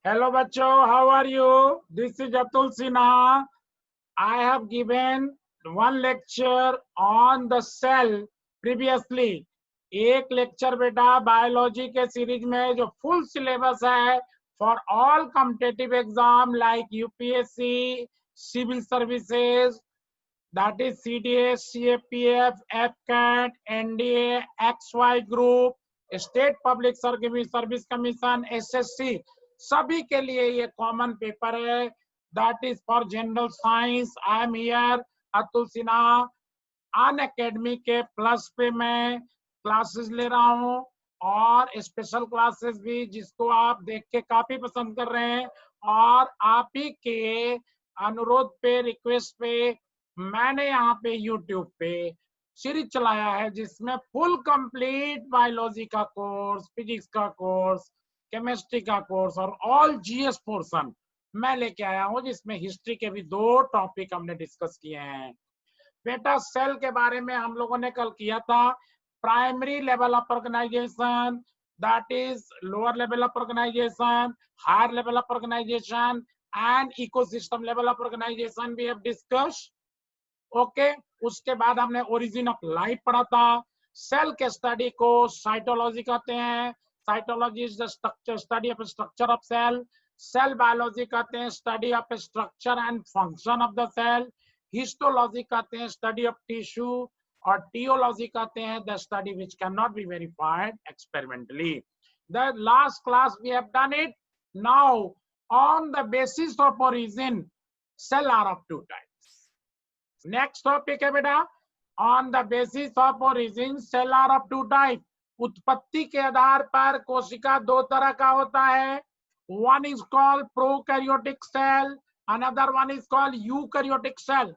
Hello बच्चों, how are you? This is Atul Sinha. I have given one lecture on the cell previously. एक lecture बेटा biology के series में जो full syllabus है for all competitive exam like UPSC, civil services, that is CDS, CAPF, FCAT, NDA, XY group, state public service commission, SSC, सभी के लिए ये कॉमन पेपर है. That is for general science. I am here Atul Sinha. Unacademy के plus पे मैं classes ले रहा हूँ और स्पेशल क्लासेस भी, जिसको आप देख के काफी पसंद कर रहे हैं. और आप ही के अनुरोध पे, रिक्वेस्ट पे मैंने यहाँ पे YouTube पे सीरीज चलाया है जिसमें फुल कंप्लीट बायोलॉजी का कोर्स, फिजिक्स का कोर्स, केमिस्ट्री का कोर्स और ऑल जीएस पोर्शन मैं लेके आया हूँ, जिसमें हिस्ट्री के भी 2 टॉपिक हमने डिस्कस किए हैं. बेटा सेल के बारे में हम लोगों ने कल किया था. Primary level of organisation, that is lower level of organisation, higher level of organisation and ecosystem level of organisation we have discussed. Okay, उसके बाद हमने ओरिजिन ऑफ लाइफ पढ़ा था. सेल के स्टडी को साइटोलॉजी कहते हैं. Cytology is the structure, study of structure of cell. Cell biology कहते हैं study of structure and function of the cell. Histology कहते हैं स्टडी ऑफ टिश्यू. और टियोलॉजी कहते हैं the study which cannot be verified experimentally. The last class we have done it. Now on the basis of origin, cell are of 2 types. Next topic है बेटा, on the basis of origin cell are of 2 type. उत्पत्ति के आधार पर कोशिका 2 तरह का होता है. One is called prokaryotic cell, another one is called eukaryotic cell.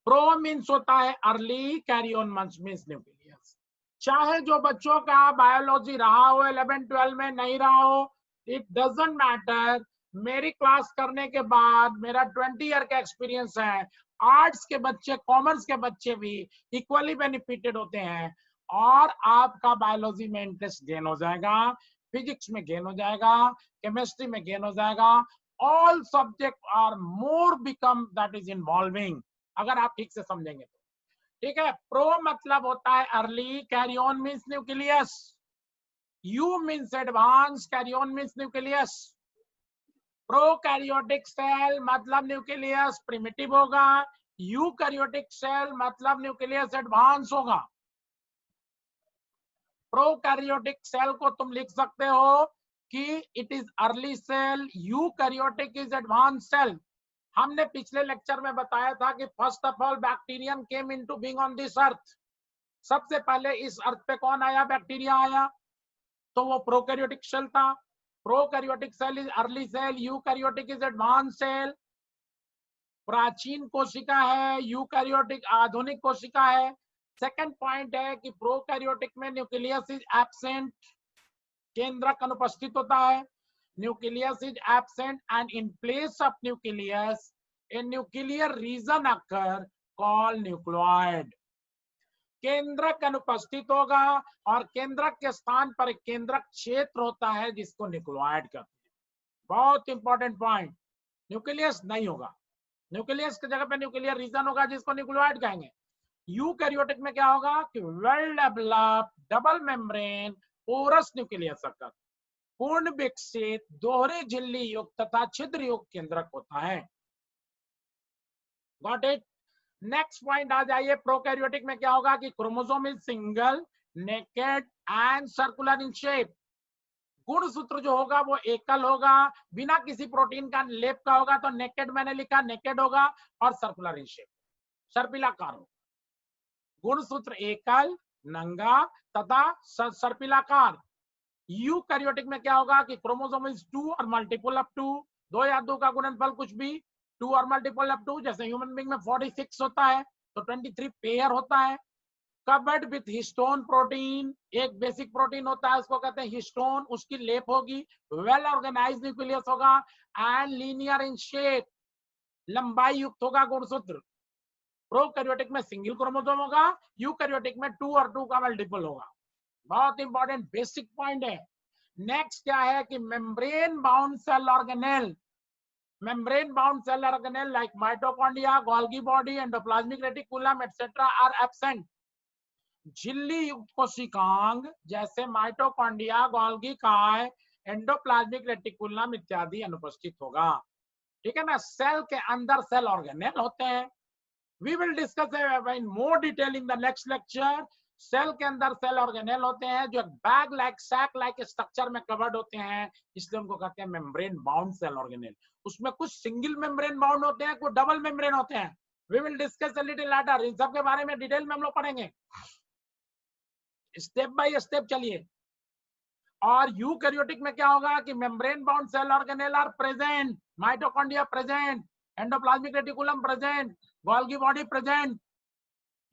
Pro means होता है अर्ली, कैरियन मीन्स न्यूक्लियस. चाहे जो बच्चों का बायोलॉजी रहा हो 11-12 में, नहीं रहा हो, इट डजंट मैटर. मेरी क्लास करने के बाद मेरा 20 ईयर का एक्सपीरियंस है. आर्ट्स के बच्चे, कॉमर्स के बच्चे भी इक्वली बेनिफिटेड होते हैं. और आपका बायोलॉजी में इंटरेस्ट गेन हो जाएगा, फिजिक्स में गेन हो जाएगा, केमिस्ट्री में गेन हो जाएगा. All subject are more become that is involving, अगर आप ठीक से समझेंगे तो. ठीक है. प्रो मतलब होता है early, karyon means nucleus. Eu means advance, karyon means nucleus. Prokaryotic cell मतलब न्यूक्लियस प्रिमिटिव होगा. यूकैरियोटिक सेल मतलब न्यूक्लियस एडवांस होगा. प्रोकैरियोटिक सेल को तुम लिख सकते हो कि it is early cell, eukaryotic is advance cell. हमने पिछले लेक्चर में बताया था कि first of all bacterium came into being on this earth. सबसे पहले इस अर्थ पे कौन आया? बैक्टीरिया आया. तो वो प्रोकैरियोटिक सेल था. Prokaryotic cell is early cell, eukaryotic is advance cell. प्राचीन कोशिका है, यूकैरियोटिक आधुनिक कोशिका है. सेकंड पॉइंट है कि प्रोकैरियोटिक में न्यूक्लियस इज एब्सेंट, केंद्रक अनुपस्थित होता है. Nucleus is absent and in place of nucleus a nuclear region occur called nucleoid. केंद्रक अनुपस्थित होगा और केंद्रक के स्थान पर एक केंद्रक क्षेत्र होता है जिसको न्यूक्लियोइड कहते हैं. बहुत इंपॉर्टेंट पॉइंट. न्यूक्लियस नहीं होगा, न्यूक्लियस की जगह पे न्यूक्लियर रीजन होगा जिसको न्यूक्लियोइड कहेंगे. यूकैरियोटिक में क्या होगा कि well developed double membrane porous nucleus occur, पूर्ण विकसित दोहरे झिल्ली युक्त तथा छिद्र युक्त केंद्रक होता है. Got it. नेक्स्ट पॉइंट आ जाइए. प्रोकैरियोटिक में क्या होगा कि chromosome is single, naked and circular in shape. गुणसूत्र जो होगा वो एकल होगा, बिना किसी प्रोटीन का लेप का होगा. तो नेकेड मैंने लिखा, नेकेड होगा और सर्कुलर इन शेप, सर्पिलाकार होगा. गुणसूत्र एकल, नंगा तथा सर्पिलाकार. यूकैरियोटिक में क्या होगा कि क्रोमोसोम इज 2 और मल्टीपल ऑफ 2, 2 या 2 का गुणनफल कुछ भी, 2 और मल्टीपल ऑफ 2. जैसे ह्यूमन बीइंग में 46 होता है तो 23 पेयर होता है. कवर्ड विथ हिस्टोन प्रोटीन, एक बेसिक प्रोटीन होता है उसको कहते हैं हिस्टोन, उसकी लेप होगी. वेल ऑर्गेनाइज्ड न्यूक्लियस होगा एंड लीनियर इन शेप, लंबाई युक्त होगा गुणसूत्र. प्रोकैरियोटिक में सिंगल क्रोमोसोम होगा, यूकैरियोटिक में 2 और 2 का मल्टीपल होगा. बहुत इंपॉर्टेंट बेसिक पॉइंट है. नेक्स्ट क्या है कि membrane bound cell organelle, membrane bound cell organelle like mitochondria, Golgi body, endoplasmic reticulum etc. are absent. झिल्ली युक्त कोशिकांग जैसे माइटोकॉन्ड्रिया, गोल्गी काय, एंडोप्लाज्मिक रेटिकुलम इत्यादि अनुपस्थित होगा। ठीक है ना। सेल के अंदर सेल ऑर्गेनेल होते हैं। We will discuss in more detail in the next lecture. Cell के अंदर सेल ऑर्गेनेल होते हैं जो bag like sac like structure में कवर्ड होते हैं, इसलिए उनको कहते हैं मेम्ब्रेन बाउंड सेल ऑर्गेनेल। उसमें कुछ सिंगल मेम्ब्रेन बाउंड होते हैं, कुछ डबल मेम्ब्रेन होते हैं। We will discuss a little later, इन सब के बारे में डिटेल में हम लोग पढ़ेंगे, स्टेप बाय स्टेप चलिए। और यूकैरियोटिक में क्या होगा कि membrane bound cell organelle are present, mitochondria present, endoplasmic reticulum present, Golgi body present.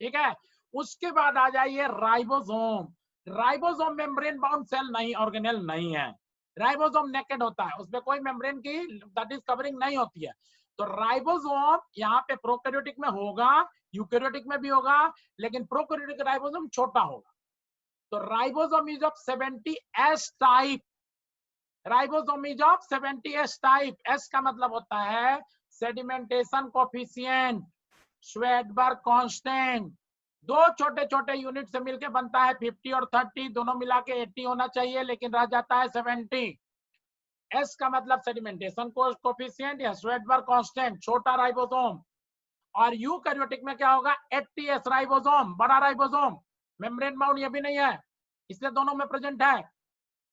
ठीक है। उसके बाद आ जाइए ribosome. Ribosome membrane bound cell नहीं, ऑर्गेनेल नहीं है। राइबोसोम नेकेड होता है, उसमें कोई मेम्ब्रेन की दैट इज कवरिंग नहीं होती है। तो राइबोसोम यहाँ पे प्रोकैरियोटिक में होगा, यूकैरियोटिक में भी होगा, लेकिन प्रोकैरियोटिक राइबोसोम छोटा होगा। तो ribosome is of 70S type. Ribosome is of 70S type. S का मतलब होता है सेडिमेंटेशन कोफिशिएंट, श्वेडबर्ग कांस्टेंट। दो छोटे छोटे यूनिट से मिलकर बनता है 50 और 30, दोनों मिला के 80 होना चाहिए, लेकिन रह जाता है 70। एस का मतलब सेडिमेंटेशन कोफिशिएंट या श्वेडबर्ग कांस्टेंट, छोटा राइबोसोम। और यूकैरियोटिक में क्या होगा 80S राइबोसोम, बड़ा राइबोसोम। मेम्ब्रेन बाउंड ये भी नहीं है, इसलिए दोनों में प्रेजेंट है।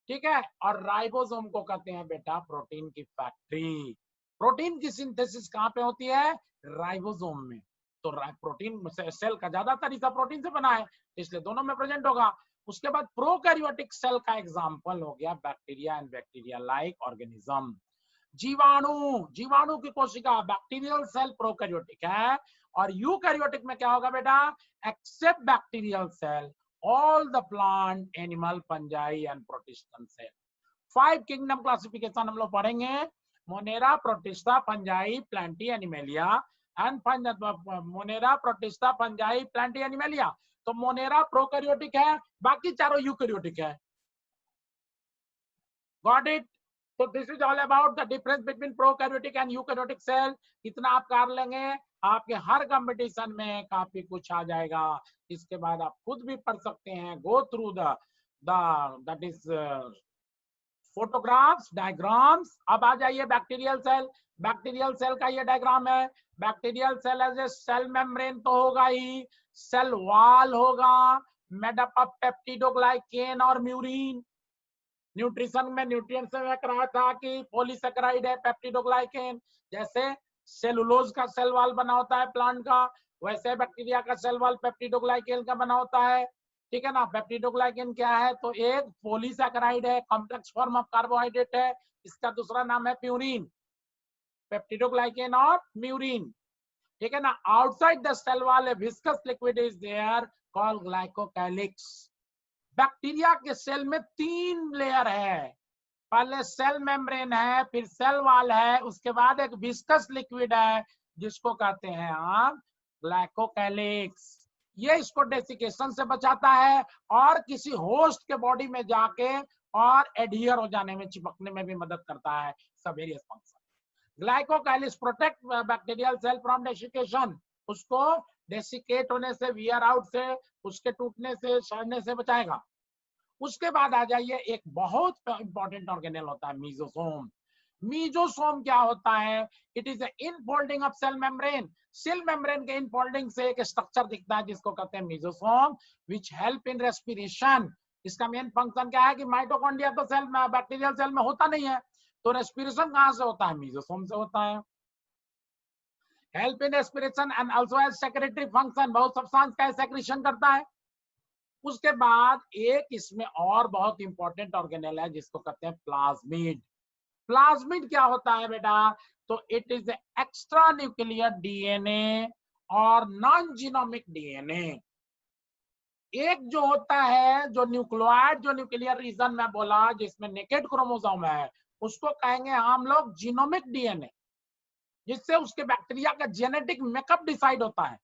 ठीक है। और राइबोसोम को कहते हैं बेटा प्रोटीन की फैक्ट्री। प्रोटीन की सिंथेसिस कहाँ पे होती है? राइबोसोम में। तो प्रोटीन सेल का ज्यादातर हिस्सा प्रोटीन से बना है, इसलिए दोनों में प्रेजेंट होगा। उसके बाद प्रोकैरियोटिक सेल का एग्जांपल हो गया bacteria and bacteria like organism. जीवाणु, जीवाणु की कोशिका बैक्टीरियल सेल प्रोकैरियोटिक है। और यूकैरियोटिक में क्या होगा बेटा? Except bacterial cell, all the plant, animal, fungi and protista cell. 5 kingdom classification हम लोग पढ़ेंगे, monera, protista, fungi, plantae, animalia and monera, protista, fungi, plantae, animalia. तो मोनेरा प्रोकैरियोटिक है, बाकी चारों यूकैरियोटिक है। Got it? तो this is all about the difference between prokaryotic and eukaryotic cell. इतना आप कर लेंगे, आपके हर कंपटीशन में काफी कुछ आ जाएगा। इसके बाद आप खुद भी पढ़ सकते हैं, go through the that is photographs, diagrams. अब आ जाइए बैक्टीरियल सेल। बैक्टीरियल सेल का ये डायग्राम है। Bacterial cell as a cell membrane तो होगा ही, सेल वॉल होगा, मेड अप ऑफ पेप्टिडोग्लाइकेन और म्यूरिन। न्यूट्रिशन में न्यूट्रिएंट्स में कराया था कि पॉलीसेकेराइड है, पेप्टिडोग्लाइकेन। जैसे सेलुलोज का सेल वॉल बना होता है प्लांट का, वैसे बैक्टीरिया का सेल वॉल पेप्टिडोग्लाइकेन का बना होता है। ठीक है ना। पेप्टिडोग्लाइकेन क्या है? तो एक पॉलीसेकेराइड है, कॉम्प्लेक्स फॉर्म ऑफ कार्बोहाइड्रेट है। इसका दूसरा नाम है प्यूरिन। पेप्टिडोग्लाइकेन और म्यूरिन। ठीक है ना। Outside the cell wall a viscous liquid is there called glycocalyx. Bacteria के सेल में 3 लेयर है। पहले सेल मेम्ब्रेन है, फिर सेल वॉल है, उसके बाद एक विस्कस लिक्विड है जिसको कहते हैं आप ग्लाइकोकैलिक्स। ये इसको डेसिकेशन से बचाता है और किसी होस्ट के बॉडी में जाके और एडहियर हो जाने में, चिपकने में भी मदद करता है। सब various function. Glycocalyx protect bacterial cell from desiccation, उसको डेसिकेट होने से, वियर आउट से, उसके टूटने से, सड़ने से बचाएगा। उसके बाद आ जाइए, एक बहुत इंपॉर्टेंट ऑर्गेनेल होता है मीजोसोम। मीजोसोम क्या होता है? It is infolding of cell membrane. Cell membrane के इनफोल्डिंग से एक स्ट्रक्चर दिखता है जिसको कहते हैं mesosome, which help in respiration. इसका मेन फंक्शन क्या है कि माइटोकॉन्ड्रिया तो सेल में, बैक्टीरियल सेल में होता नहीं है, तो रेस्पिरेशन कहां से होता है? मीजोसोम से होता है। Help in respiration and also has secretary function, बहुत सब्सटेंस का सेक्रेशन करता है। उसके बाद एक इसमें और बहुत इंपॉर्टेंट ऑर्गेनेल है जिसको कहते हैं प्लाज्मिड। प्लाज्मिड क्या होता है बेटा? तो it is extra nuclear DNA और नॉन जीनोमिक डीएनए। एक जो होता है, जो न्यूक्लियोइड, जो न्यूक्लियर रीजन में बोला जिसमें नेकेड क्रोमोसोम है, उसको कहेंगे हम लोग जीनोमिक डीएनए, जिससे उसके बैक्टीरिया का जेनेटिक मेकअप डिसाइड होता है।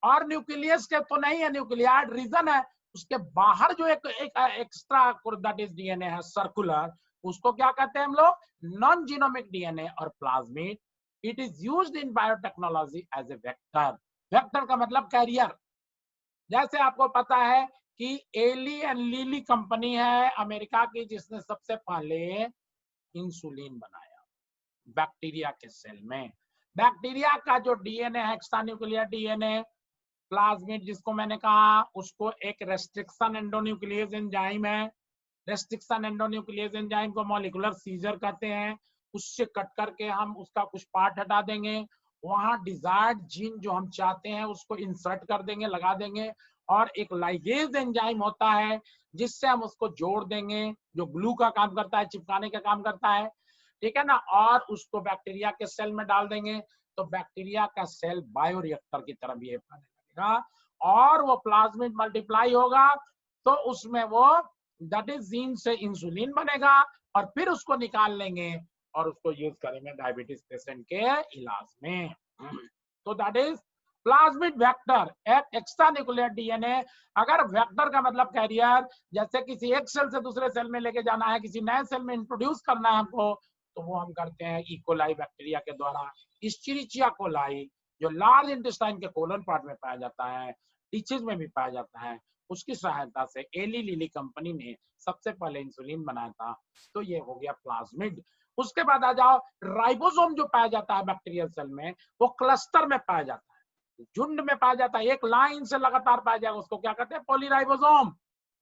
और न्यूक्लियस के तो नहीं है, न्यूक्लियोइड रीजन है, उसके बाहर जो एक एक्स्ट्रा दैट इज डीएनए है सर्कुलर, उसको क्या कहते हैं हम लोग? नॉन जीनोमिक डीएनए और plasmid. It is used in biotechnology as a vector. Vector का मतलब कैरियर। जैसे आपको पता है कि एली एंड लीली कंपनी है अमेरिका की, जिसने सबसे पहले इंसुलिन बनाया बैक्टीरिया के सेल में। बैक्टीरिया का जो डीएनए है, हेक्सान्यूक्लियर डीएनए, प्लाज्मिड जिसको मैंने कहा, उसको एक रेस्ट्रिक्शन एंडोन्यूक्लियस एंजाइम है। रेस्ट्रिक्शन एंडोन्यूक्लियस एंजाइम को मॉलिक्यूलर सीजर कहते हैं। उससे कट करके हम उसका कुछ पार्ट हटा देंगे, वहां डिजायर्ड जीन जो हम चाहते हैं उसको इंसर्ट कर देंगे, लगा देंगे, और एक लाइगेज एंजाइम होता है जिससे हम उसको जोड़ देंगे, जो ग्लू का काम करता है, चिपकाने का काम करता है, ठीक है ना, और उसको बैक्टीरिया के सेल में डाल देंगे। तो बैक्टीरिया का सेल बायोरिएक्टर की तरह बिहेव करने लगेगा और वो प्लाज्मिड मल्टीप्लाई होगा, तो उसमें वो दैट इज जीन से इंसुलिन बनेगा और फिर उसको निकाल लेंगे और उसको यूज करेंगे डायबिटीज पेशेंट के इलाज में। तो दैट इज प्लाज्मिड वेक्टर, एक एक्स्ट्रा न्यूक्लियर डीएनए। अगर वेक्टर का मतलब कैरियर, जैसे किसी एक सेल से दूसरे सेल में लेके जाना है, किसी नए सेल में इंट्रोड्यूस करना है हमको, तो वो हम करते हैं इकोलाई बैक्टीरिया के द्वारा। इस्चेरिचिया कोलाई जो लार्ज इंटेस्टाइन के कोलन पार्ट में पाया जाता है, टिचेज में भी पाया जाता है, उसकी सहायता से एली लीली कंपनी ने सबसे पहले इंसुलिन बनाया था। तो ये हो गया प्लाज्मिड। उसके बाद आ जाओ, राइबोसोम जो पाया जाता है बैक्टीरियल सेल में, वो क्लस्टर में पाया जाता है, झुंड में पाया जाता है, एक लाइन से लगातार पाया जाएगा, उसको क्या कहते हैं? पॉलीराइबोसोम।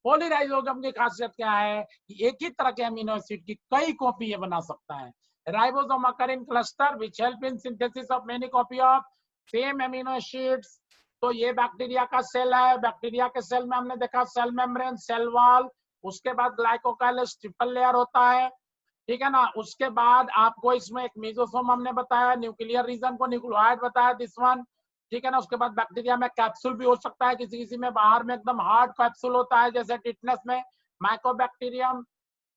पॉलीराइबोसोम की खासियत क्या है कि एक ही तरह के अमीनो एसिड की कई कॉपी ये बना सकता है। Ribosome occur in cluster which help in synthesis of many copy of same amino acids. तो ये बैक्टीरिया का सेल है। बैक्टीरिया के सेल में हमने देखा सेल मेम्ब्रेन, सेल वॉल, उसके बाद ग्लाइकोकाइलस ट्रिपल लेयर होता है, ठीक है ना। उसके बाद आपको इसमें एक मेसोसोम हमने बताया, न्यूक्लियर रीजन को न्यूक्लियोइड बताया, दिस वन, ठीक है ना। उसके बाद बैक्टीरिया में कैप्सूल भी हो सकता है, किसी किसी में बाहर में एकदम हार्ड कैप्सूल होता है, जैसे टिटनेस में माइकोबैक्टीरियम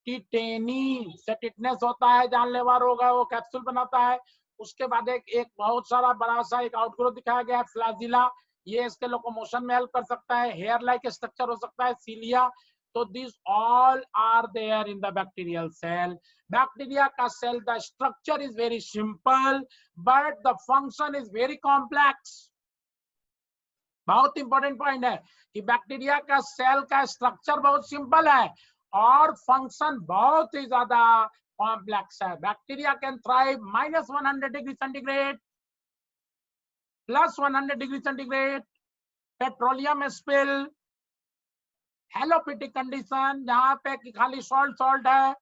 टिटेनी से टिटनेस होता है, जानलेवा रोग है, वो कैप्सूल बनाता है। उसके बाद एक बहुत सारा बड़ा सा एक आउटग्रोथ दिखाया गया है, फ्लैजिला, ये इसके लोकोमोशन में हेल्प कर सकता है। हेयर लाइक स्ट्रक्चर हो सकता है, सीलिया। तो this all are there in the bacterial cell. Bacteria का cell the structure is very simple but the function is very complex. बहुत इंपॉर्टेंट पॉइंट है कि बैक्टीरिया का सेल का स्ट्रक्चर बहुत सिंपल है और फंक्शन बहुत ही ज्यादा कॉम्प्लेक्स है। Bacteria can thrive -100 degree centigrade, +100 degree centigrade, petroleum spill, halophilic condition जहां पे कि खाली सॉल्ट है,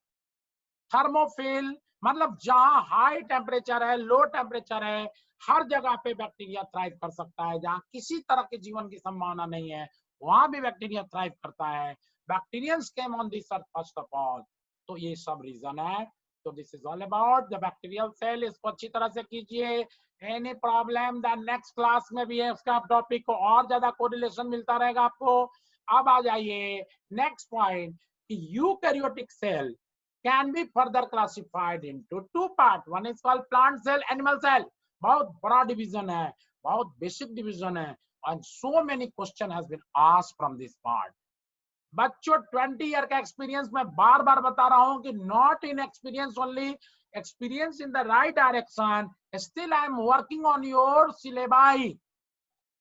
थर्मोफिल, मतलब जहां हाई टेम्परेचर है, लो टेम्परेचर है, हर जगह पे बैक्टीरिया थ्राइव कर सकता है। जहां किसी तरह के जीवन की संभावना नहीं है, वहां भी बैक्टीरिया थ्राइव करता है। Bacterians came on this earth first of all. तो ये सब रीजन है। तो this is all about the bacterial cell. इसको अच्छी तरह से कीजिए। Any problem the next class में भी है उसका टॉपिक को और ज्यादा कोरिलेशन मिलता रहेगा आपको। अब आ जाइए next point, eukaryotic cell can be further classified into two parts. One is called plant cell, animal cell. बहुत बड़ा डिवीजन है, बहुत बेसिक डिवीजन है, and so many question has been asked from this part. बच्चों 20 year का experience मैं बार बार बता रहा हूं कि not in experience only, experience in the right direction. Still I am working on your syllabi.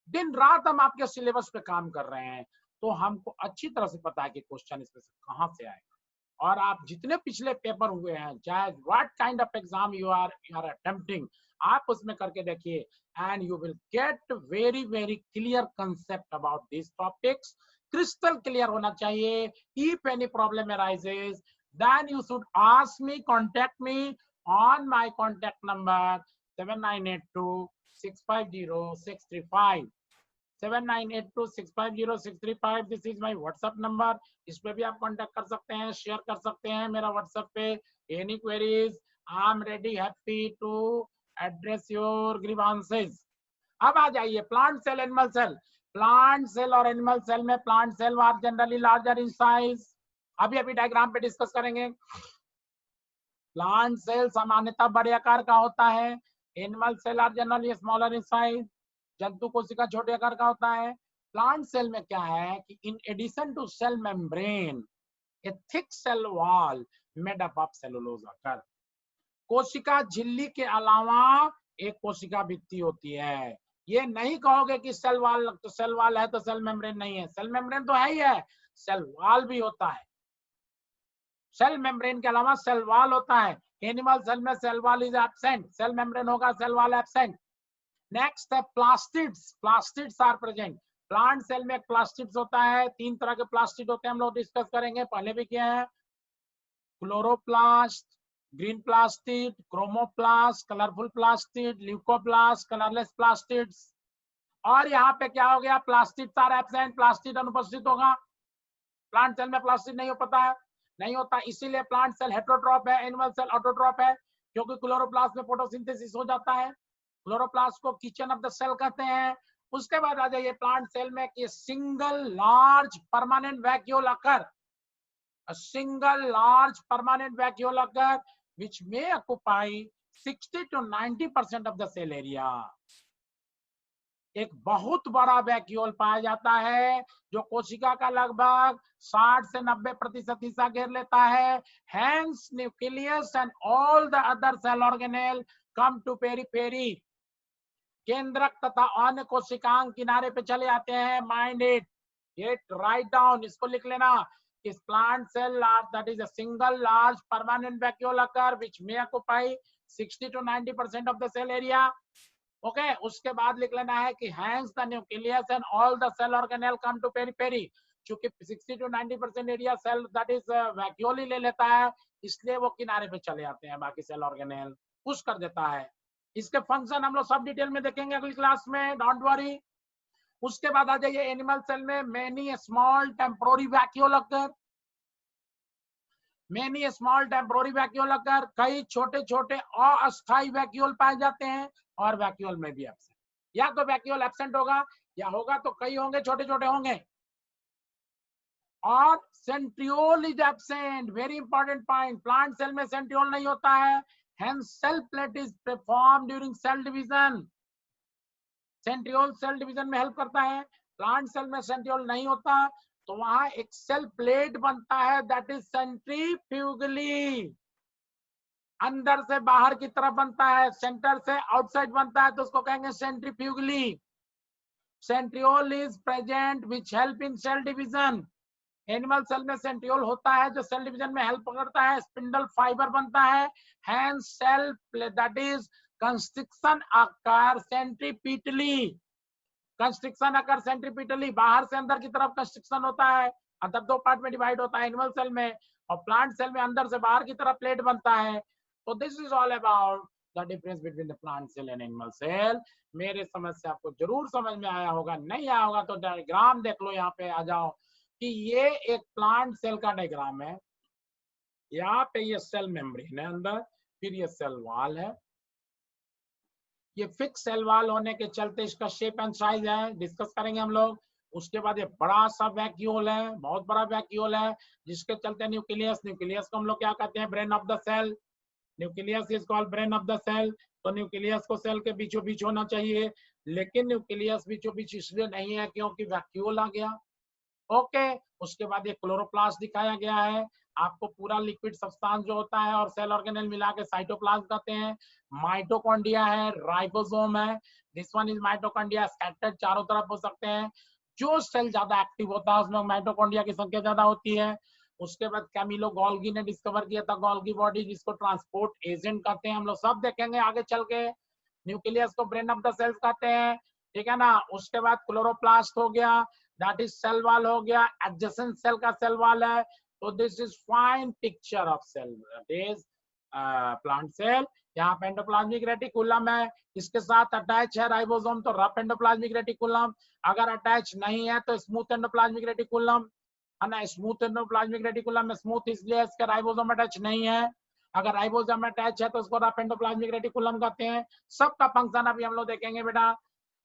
दिन रात हम आपके सिलेबस पे काम कर रहे हैं, तो हमको अच्छी तरह से पता है कि क्वेश्चन इसमें से कहां से आएगा। और आप जितने पिछले पेपर हुए हैं, चाहे what kind of exam you are attempting, आप उसमें करके देखिए and you will get very very clear concept about this topics. Crystal clear होना चाहिए। If any problem arises then you should ask me, contact me on my contact number 7982650635 7982650635। This is my WhatsApp number. इस पे भी आप contact कर सकते हैं, share कर सकते हैं मेरा व्हाट्सएप पे। Any queries, I am ready, happy to address your grievances. अब आ जाइए plant cell, animal cell. Plant cell और एनिमल सेल में plant cell are generally larger in size. अभी अभी डायग्राम पे डिस्कस करेंगे। प्लांट सेल सामान्यतः बड़े आकार का होता है, animal cell are generally smaller in size. जंतु कोशिका छोटे आकार का होता है। प्लांट सेल में क्या है कि in addition to cell membrane a thick cell wall made up of cellulose occur. कोशिका झिल्ली के अलावा एक कोशिका भित्ति होती है। ये नहीं कहोगे कि सेल वॉल, तो सेल वॉल है तो सेल मेम्ब्रेन नहीं है। सेल मेम्ब्रेन तो है ही है, सेल वॉल भी होता है। सेल मेम्ब्रेन के अलावा सेल वॉल होता है। एनिमल सेल में cell wall is absent, cell membrane होगा, सेल वॉल एब्सेंट। नेक्स्ट है plastids. Plastids are present. Plant cell में प्लास्टिड्स होता है, 3 तरह के प्लास्टिड होते हैं, हम लोग डिस्कस करेंगे, पहले भी किए हैं। Chloroplast, green plastid, chromoplast, colourful plastid, leucoplast, colourless plastids. और यहाँ पे क्या हो गया, प्लास्टिड्स आर एब्सेंट, प्लास्टिड अनुपस्थित होगा। प्लांट सेल में प्लास्टिड नहीं हो पाता है, नहीं होता, इसीलिए प्लांट सेल हेटेरोट्रॉप है, एनिमल सेल ऑटोट्रॉप है, क्योंकि क्लोरोप्लास्ट में फोटोसिंथेसिस हो जाता है। क्लोरोप्लास्ट को किचन ऑफ द सेल कहते हैं। उसके बाद आ जाइए प्लांट सेल में कि single large permanent vacuole occur, a single large permanent vacuole occur which may occupy 60 to 90% of the cell area। एक बहुत बड़ा वैक्यूल पाया जाता है जो कोशिका का लगभग 60 से 90% हिस्सा घेर लेता है। Hence nucleus and all the other cell organelle come to periphery। केंद्रक तथा अन्य कोशिकांग किनारे पे चले आते हैं। माइंड इट, राइट डाउन, इसको लिख लेना। Is plant cell large, that is a single large permanent vacuole occur which may occupy 60 to 90% of the cell area। Okay, उसके बाद लिख लेना है कि hence the nucleus and all the cell organelle come to periphery। चूंकि 60 to 90% area cell that is vacuole ही ले लेता है, इसलिए वो किनारे पे चले आते हैं, बाकी सेल ऑर्गेनेल पुश कर देता है। इसके फंक्शन हम लोग सब डिटेल में देखेंगे अगली क्लास में, डोंट वरी। उसके बाद आ जाइए एनिमल सेल में मेनी स्मॉल टेम्पोररी वैक्यूल अकर। मेनी स्मॉल टेम्पोररी वैक्यूल अकर, कई छोटे छोटे अस्थायी वैक्यूल पाए जाते हैं, और वैक्यूल में भी एब्सेंट। या तो वैक्यूल एब्सेंट होगा, या होगा तो कई होंगे, छोटे छोटे होंगे। और centriole is absent, very important point, plant cell में सेंट्रियोल नहीं होता है। Hence cell plate is perform during cell division. Centriole cell division में हेल्प करता है। प्लांट सेल में सेंट्रियोल नहीं होता, तो वहां एक सेल प्लेट बनता है, दैट इज सेंट्रीफ्यूगली। अंदर से बाहर की तरफ बनता है, सेंटर से आउटसाइड बनता है, तो उसको कहेंगे centrifugally. Centriole is present which help in cell division. Animal cell में सेंट्रियोल होता है जो सेल डिवीजन में हेल्प करता है, स्पिंडल फाइबर बनता है। Hence cell that is construction occur centripetally. Construction occur centripetally, बाहर से अंदर की तरफ कंस्ट्रक्शन होता है, अंदर 2 पार्ट में डिवाइड होता है एनिमल सेल में, और प्लांट सेल में अंदर से बाहर की तरफ प्लेट बनता है। तो this is all about the difference between the plant cell and animal cell. मेरे समझ से आपको जरूर समझ में आया होगा, नहीं आया होगा तो डायग्राम देख लो, यहाँ पे आ जाओ कि ये एक प्लांट सेल का डायग्राम है। यहाँ पे ये सेल मेम्ब्रेन है अंदर, फिर ये सेल वॉल है। ये फिक्स सेल वॉल होने के चलते इसका शेप एंड साइज है, डिस्कस करेंगे हम लोग। उसके बाद ये बड़ा सा वैक्यूल है, बहुत बड़ा वैक्यूल है, जिसके चलते न्यूक्लियस, न्यूक्लियस को हम लोग क्या कहते हैं, brain of the cell. Nucleus is called brain of the cell. तो न्यूक्लियस को सेल के बीचों बीच होना चाहिए, लेकिन न्यूक्लियस बीचों बीच इसलिए नहीं है क्योंकि वैक्यूल आ गया। ओके, उसके बाद ये क्लोरोप्लास्ट दिखाया गया है। आपको पूरा लिक्विड सब्सटेंस जो होता है और सेल ऑर्गेनेल मिला के साइटोप्लाज्म कहते हैं। माइटोकॉन्ड्रिया है, राइबोसोम है। This one is mitochondria, scattered चारों तरफ हो सकते हैं। जो सेल ज्यादा एक्टिव होता है उसमें माइटोकॉन्ड्रिया की संख्या ज्यादा होती है। उसके बाद कैमिलो गोल्गी ने डिस्कवर किया था गोल्गी बॉडी, जिसको ट्रांसपोर्ट एजेंट कहते हैं, हम लोग सब देखेंगे आगे चल के। न्यूक्लियस को ब्रेन ऑफ द सेल्स कहते हैं, ठीक है ना। उसके बाद क्लोरोप्लास्ट हो गया, दैट इज सेल वॉल हो गया, एडजेसेंट सेल का सेल वॉल है। तो this is fine picture of cell, that is plant cell. यहाँ पे एंडोप्लाज्मिक रेटिकुलम है, इसके साथ अटैच है राइबोसोम, तो रफ एंडोप्लाज्मिक रेटिकुलम। अगर अटैच नहीं है तो स्मूथ एंडोप्लाज्मिक रेटिकुलम है ना। स्मूथ एंडोप्लाज्मिक रेटिकुलम में स्मूथ इसलिए इसका राइबोसोम अटैच नहीं है। अगर राइबोसोम अटैच है तो उसको रफ एंडोप्लाज्मिक रेटिकुलम कहते हैं। सबका फंक्शन अभी हम लोग देखेंगे बेटा,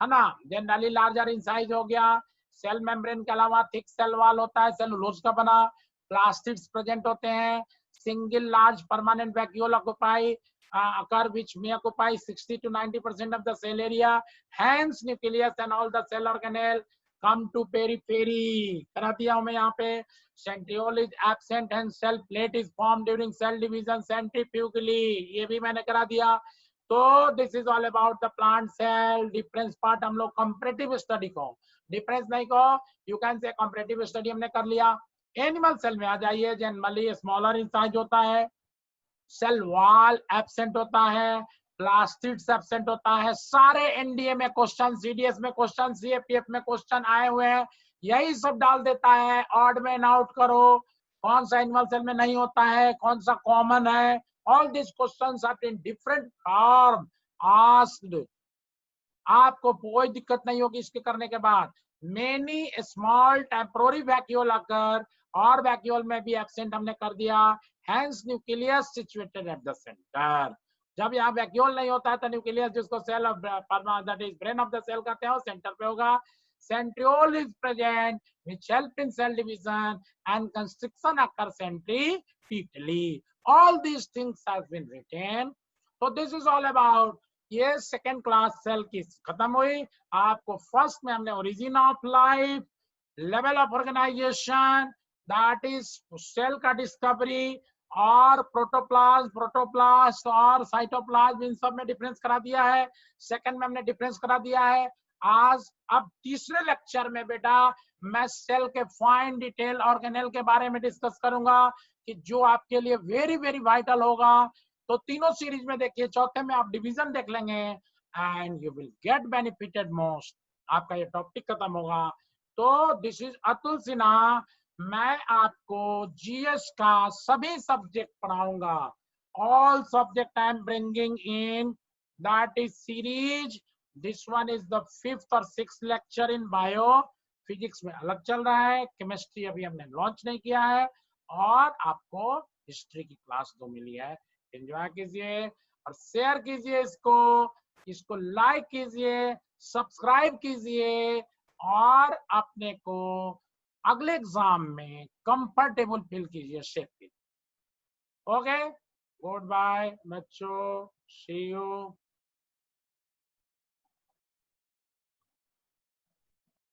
है ना। जनरली लार्जर इन साइज हो गया। सेल मेम्ब्रेन के अलावा थिक सेल वॉल होता है, सेलुलोज का बना। प्लास्टिड्स प्रेजेंट होते हैं। Single large permanent vacuole occupy occur which may occupy 60 to 90% of the cell area. Hence nucleus and all the cell organelle come to periphery करा दिया हूं मैं यहाँ पे. Centriole is absent and cell plate is formed during cell division centrifugally, ये भी मैंने करा दिया. तो this is all about the plant cell. Difference part हम लोग कंपैरेटिव स्टडी को, डिफरेंस नहीं को you can say comparative study हमने कर लिया. एनिमल सेल में आ जाइए. जनरली स्मॉलर इन साइज होता है, सेल वॉल एब्सेंट होता है, प्लास्टिड्स एब्सेंट होता है. सारे एनडीए में क्वेश्चन, सीडीएस में क्वेश्चन, सीएपीएफ में क्वेश्चन आए हुए हैं. यही सब डाल देता है. ऑड में आउट करो कौन सा एनिमल सेल में नहीं होता है, कौन सा कॉमन है. All this questions are in different form asked. आपको कोई दिक्कत नहीं होगी इसके करने के बाद. Many small temporary vacuole occur, और वैक्यूल में भी एब्सेंट हमने कर दिया. Hence nucleus situated at the centre. जब यहाँ वैक्यूल नहीं होता है तो न्यूक्लियस, जिसको cell of that is brain of the cell कहते हैं, सेंटर पे होगा. Centriole is present which help in cell division and construction occur centripetally. All these things has been written. तो दिस इज ऑल अबाउट. ये second class cell की खत्म हुई. आपको फर्स्ट में हमने origin of life, level of organisation, that is cell का discovery, और प्रोटोप्लास्ट और साइटोप्लाज्म, इन सब में डिफरेंस करा दिया है. सेकंड में हमने डिफरेंस करा दिया है. आज अब तीसरे लेक्चर में बेटा मैं सेल के फाइन डिटेल ऑर्गेनेल के बारे में डिस्कस करूंगा, कि जो आपके लिए वेरी वेरी वाइटल होगा. तो तीनों सीरीज में देखिए, चौथे में आप डिवीजन देख लेंगे and you will get benefited most. आपका ये टॉपिक खत्म होगा. तो दिस इज अतुल सिन्हा. मैं आपको जीएस का सभी सब्जेक्ट पढ़ाऊंगा. All subject I am bringing in that is series. This one is the 5th और 6th lecture in bio. Physics में अलग चल रहा है, केमिस्ट्री अभी हमने लॉन्च नहीं किया है, और आपको हिस्ट्री की क्लास 2 मिली है. एंजॉय कीजिए और शेयर कीजिए इसको लाइक कीजिए, सब्सक्राइब कीजिए, और अपने को अगले एग्जाम में कंफर्टेबल फील कीजिए, शेयर कीजिए. ओके, गुड बाय बच्चों, सी यू.